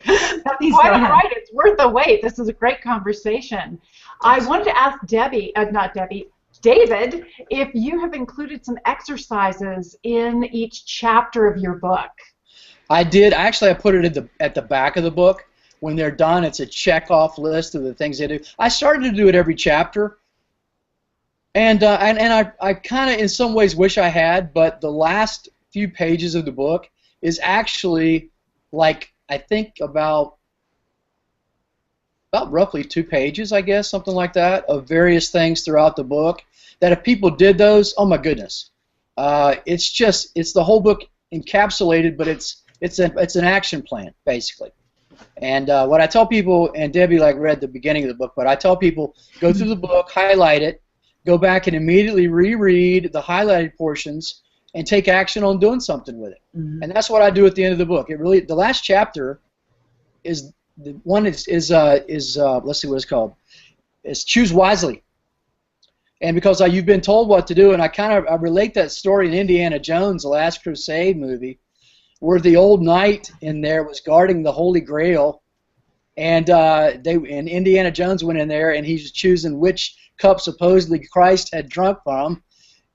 That's Please quite go all ahead. right. It's worth the wait. This is a great conversation. I wanted to ask David, if you have included some exercises in each chapter of your book. I did. Actually, I put it at the back of the book. When they're done, it's a check-off list of the things they do. I started to do it every chapter, and I kind of in some ways wish I had, but the last few pages of the book is actually like I think about roughly 2 pages, I guess, something like that, of various things throughout the book. That if people did those, oh my goodness, it's the whole book encapsulated, but it's an action plan basically. And what I tell people, and Debbie read the beginning of the book, but I tell people go through the book, highlight it, go back and immediately reread the highlighted portions, and take action on doing something with it. Mm-hmm. And that's what I do at the end of the book. It really, the last chapter is the one let's see what it's called. It's Choose Wisely. And because you've been told what to do, and I relate that story in Indiana Jones, the Last Crusade movie, where the old knight in there was guarding the Holy Grail, and Indiana Jones went in there and he's choosing which cup supposedly Christ had drunk from,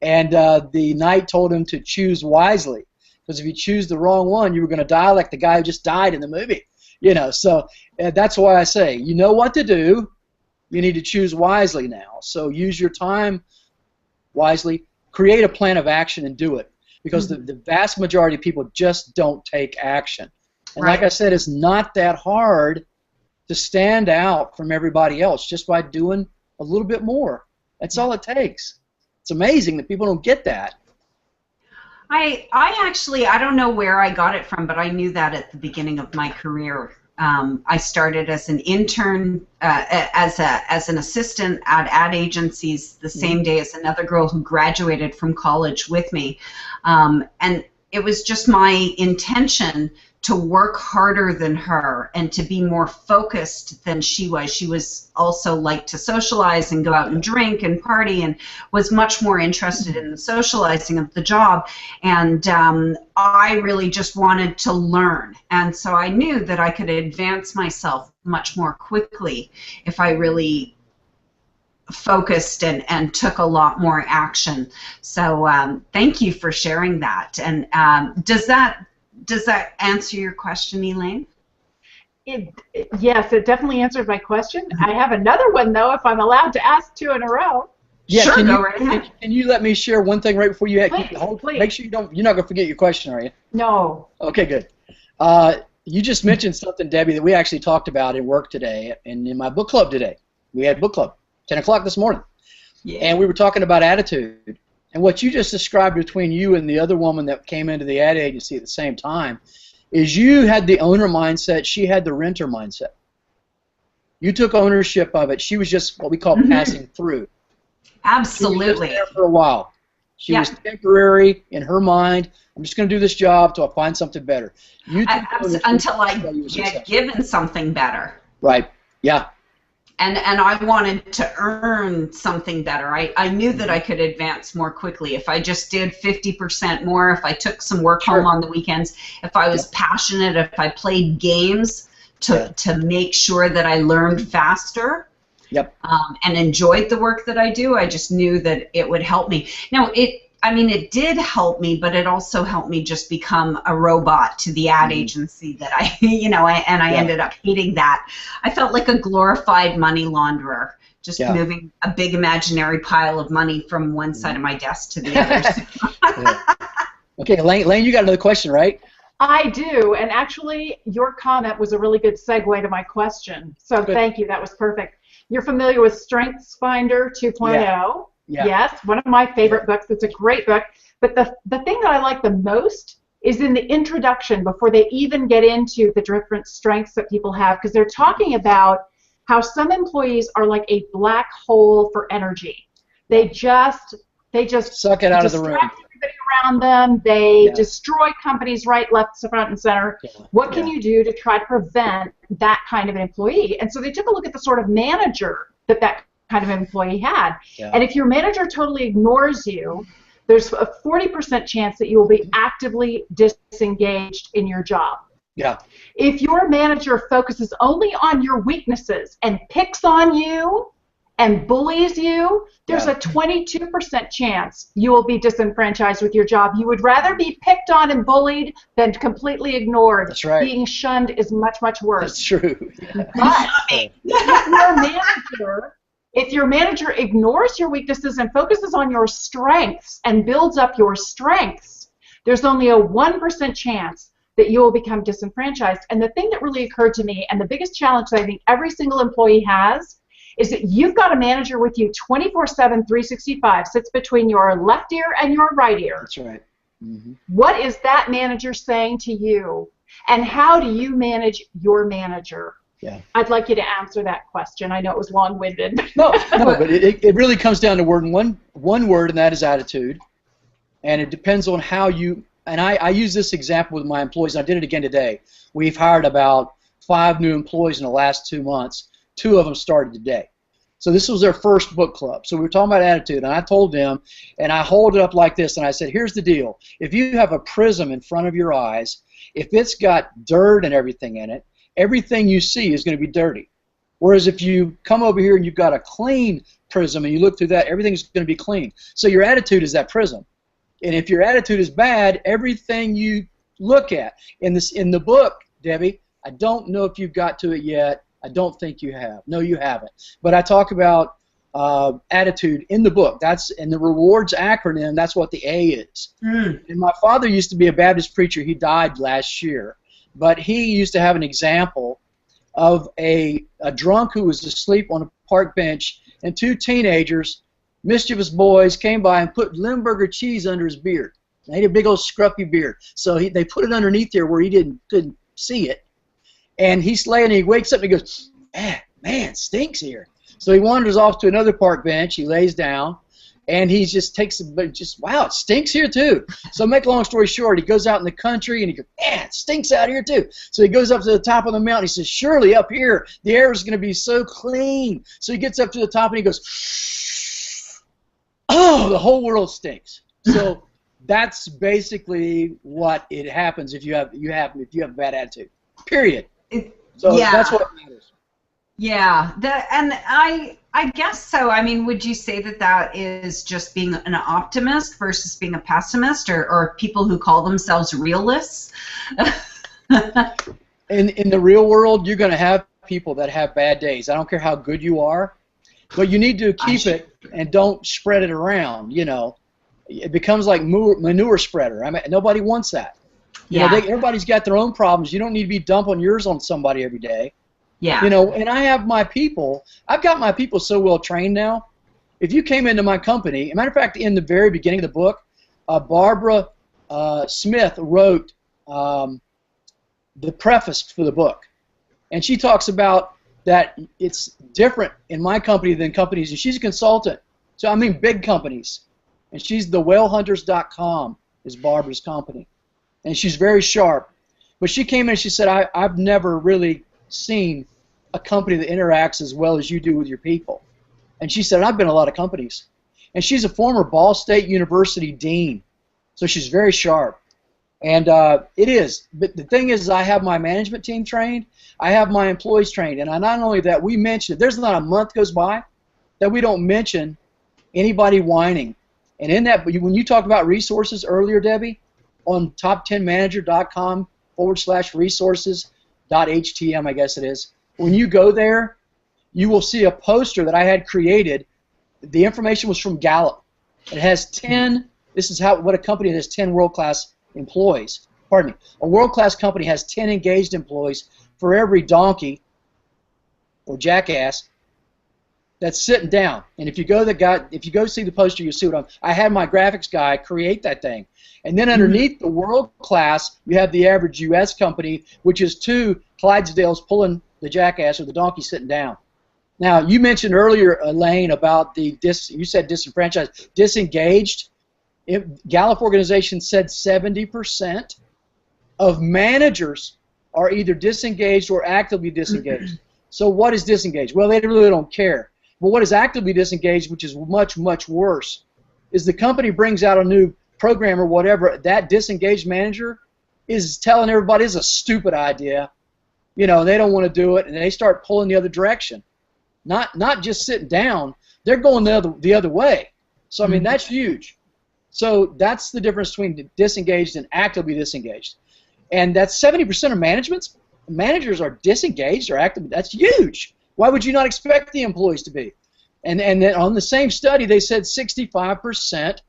and the knight told him to choose wisely, because if you choose the wrong one, you were going to die like the guy who just died in the movie. So that's why I say, you know what to do. You need to choose wisely now. So use your time wisely. Create a plan of action and do it. Because the vast majority of people just don't take action. And like I said, it's not that hard to stand out from everybody else just by doing a little bit more. That's all it takes. It's amazing that people don't get that. I actually, I don't know where I got it from, but I knew that at the beginning of my career. I started as an intern, as an assistant at ad agencies the same day as another girl who graduated from college with me. And it was just my intention to work harder than her and to be more focused than she was. She was also liked to socialize and go out and drink and party and was much more interested in the socializing of the job. And I really just wanted to learn. And so I knew that I could advance myself much more quickly if I really focused and took a lot more action. So thank you for sharing that. And does that answer your question, Elaine? Yes, it definitely answered my question. I have another one, though, if I'm allowed to ask 2 in a row. Yeah, sure, go right ahead. Can you let me share one thing right before you Please. Make sure you're not going to forget your question, are you? No. Okay, good. You just mentioned something, Debbie, that we actually talked about in work today and in my book club today. We had book club, 10 o'clock this morning. Yeah. And we were talking about attitude. And what you just described between you and the other woman that came into the ad agency at the same time is you had the owner mindset, she had the renter mindset. You took ownership of it. She was just what we call passing through. Absolutely. She was there for a while. She was temporary in her mind. I'm just going to do this job till I find something better. Until I get given something better. Right. Yeah. And I wanted to earn something better. I knew that I could advance more quickly if I just did 50% more, if I took some work home on the weekends, if I was passionate, if I played games to make sure that I learned faster and enjoyed the work that I do. I just knew that it would help me. Now, it did help me, but it also helped me just become a robot to the ad agency that I ended up hating that. I felt like a glorified money launderer, just moving a big imaginary pile of money from one side of my desk to the other. Okay, Elaine, you got another question, right? I do, and actually your comment was a really good segue to my question. So thank you, that was perfect. You're familiar with StrengthsFinder 2.0. Yeah. Yes, one of my favorite books. It's a great book. But the thing that I like the most is in the introduction, before they even get into the different strengths that people have, because they're talking about how some employees are like a black hole for energy. They just suck it out of the room. Everybody around them. They destroy companies right, left, front, and center. What can you do to try to prevent that kind of an employee? And so they took a look at the sort of manager that kind of employee had. And if your manager totally ignores you, there's a 40% chance that you will be actively disengaged in your job. Yeah. If your manager focuses only on your weaknesses and picks on you and bullies you, there's a 22% chance you will be disenfranchised with your job. You would rather be picked on and bullied than completely ignored. That's right. Being shunned is much, much worse. That's true. Yeah. But if your manager ignores your weaknesses and focuses on your strengths and builds up your strengths, there's only a 1% chance that you will become disenfranchised. And the thing that really occurred to me, and the biggest challenge that I think every single employee has, is that you've got a manager with you 24/7, 365, sits between your left ear and your right ear. That's right. Mm-hmm. What is that manager saying to you? And how do you manage your manager? Yeah. I'd like you to answer that question. I know it was long-winded. No, but it really comes down to one word, and that is attitude. And it depends on how you, and I use this example with my employees, and I did it again today. We've hired about 5 new employees in the last 2 months. 2 of them started today. So this was their first book club. So we were talking about attitude, and I told them, and I hold it up like this, and I said, here's the deal. If you have a prism in front of your eyes, if it's got dirt and everything in it, everything you see is going to be dirty. Whereas if you come over here and you've got a clean prism and you look through that, everything's going to be clean. So your attitude is that prism. And if your attitude is bad, everything you look at in the book, Debbie, I don't know if you've got to it yet. I don't think you have. No, you haven't. But I talk about attitude in the book. That's in the rewards acronym. That's what the A is. And my father used to be a Baptist preacher. He died last year. But he used to have an example of a drunk who was asleep on a park bench, and 2 teenagers, mischievous boys, came by and put Limburger cheese under his beard. He had a big old scruffy beard. So they put it underneath there where he couldn't see it. And he's laying and he wakes up and he goes, man, stinks here. So he wanders off to another park bench. He lays down, and he just takes wow, it stinks here too. So make a long story short, he goes out in the country and he goes, it stinks out here too. So he goes up to the top of the mountain. He says, surely up here the air is going to be so clean. So he gets up to the top and he goes, oh, the whole world stinks. So that's basically what it happens if you have a bad attitude. Period. So that's what matters. Yeah, and I guess so. I mean, would you say that is just being an optimist versus being a pessimist, or people who call themselves realists? In the real world, you're going to have people that have bad days. I don't care how good you are, but you need to keep it and don't spread it around. You know, it becomes like manure spreader. I mean, nobody wants that. You know, everybody's got their own problems. You don't need to be dumping yours on somebody every day. Yeah. You know, and I've got my people so well trained now. If you came into my company, as a matter of fact, in the very beginning of the book, Barbara Smith wrote the preface for the book. And she talks about that it's different in my company than companies, and she's a consultant. So, I mean, big companies. And she's the whalehunters.com is Barbara's company. And she's very sharp. But she came in and she said, I've never really seen a company that interacts as well as you do with your people. And she said, I've been in a lot of companies. And she's a former Ball State University dean. So she's very sharp. And it is. But the thing is, I have my management team trained. I have my employees trained. And not only that, we mention it. There's not a month goes by that we don't mention anybody whining. And in that, when you talked about resources earlier, Debbie, on top10manager.com/resources.htm, I guess it is. When you go there, you will see a poster that I had created. The information was from Gallup. It has 10. This is what a company that has 10 world-class employees. Pardon me. A world-class company has 10 engaged employees for every donkey or jackass that's sitting down. And if you go see the poster, you see what I had my graphics guy create that thing. And then underneath the world class, you have the average U.S. company, which is 2 Clydesdales pulling the jackass or the donkey sitting down. Now, you mentioned earlier, Elaine, about you said disenfranchised, disengaged. Gallup organization said 70% of managers are either disengaged or actively disengaged. So what is disengaged? Well, they really don't care. But what is actively disengaged, which is much, much worse, is the company brings out a new program or whatever, that disengaged manager is telling everybody it's a stupid idea, you know, they don't want to do it, and they start pulling the other direction. Not just sitting down, they're going the other way. So I mean, that's huge. So that's the difference between disengaged and actively disengaged. And that's 70% of managers are disengaged or active. That's huge. Why would you not expect the employees to be? And then on the same study, they said 65%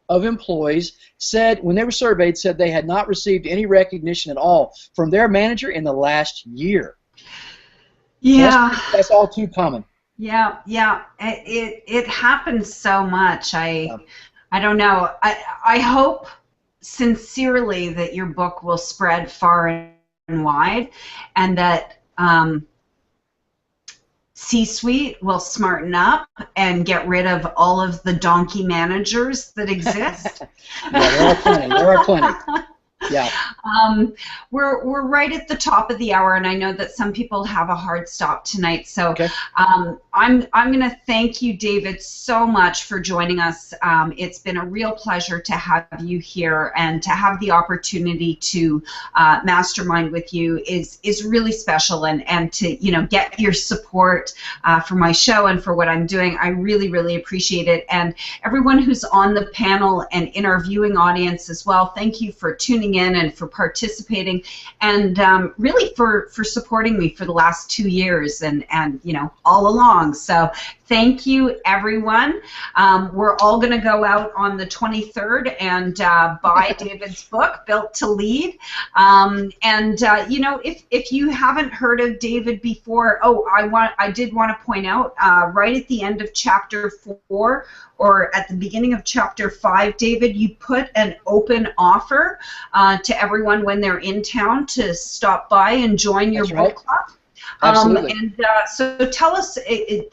of employees said, when they were surveyed, said they had not received any recognition at all from their manager in the last year. Yeah. That's all too common. Yeah, yeah. It happens so much. I don't know. I hope sincerely that your book will spread far and wide, and that C-suite will smarten up and get rid of all of the donkey managers that exist. Yeah, there are plenty. There are plenty. Yeah. We're right at the top of the hour, and I know that some people have a hard stop tonight. So okay. I'm going to thank you, David, so much for joining us. It's been a real pleasure to have you here, and to have the opportunity to mastermind with you is really special, and to get your support for my show and for what I'm doing. I really, really appreciate it. And everyone who's on the panel and in our viewing audience as well, thank you for tuning in and for participating, and really for supporting me for the last 2 years and all along. So thank you, everyone. We're all going to go out on the 23rd and buy David's book, Built to Lead. If you haven't heard of David before, I did want to point out right at the end of chapter 4 or at the beginning of chapter 5, David, you put an open offer to everyone when they're in town to stop by and join your book club. Absolutely. So tell us,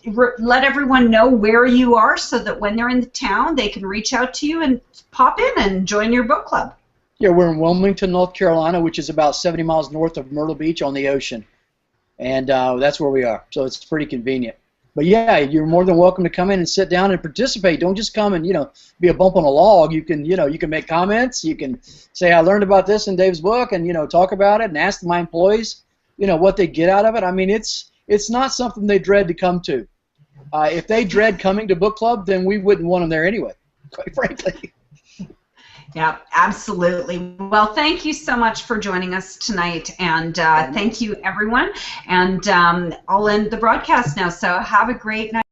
let everyone know where you are, so that when they're in the town, they can reach out to you and pop in and join your book club. Yeah, we're in Wilmington, North Carolina, which is about 70 miles north of Myrtle Beach on the ocean. And that's where we are. So it's pretty convenient. But yeah, you're more than welcome to come in and sit down and participate. Don't just come and be a bump on a log. You can you can make comments. You can say, I learned about this in Dave's book, and talk about it and ask my employees what they get out of it. I mean, it's not something they dread to come to. If they dread coming to book club, then we wouldn't want them there anyway, quite frankly. Yeah, absolutely. Well, thank you so much for joining us tonight, and thank you, everyone. And I'll end the broadcast now, so have a great night.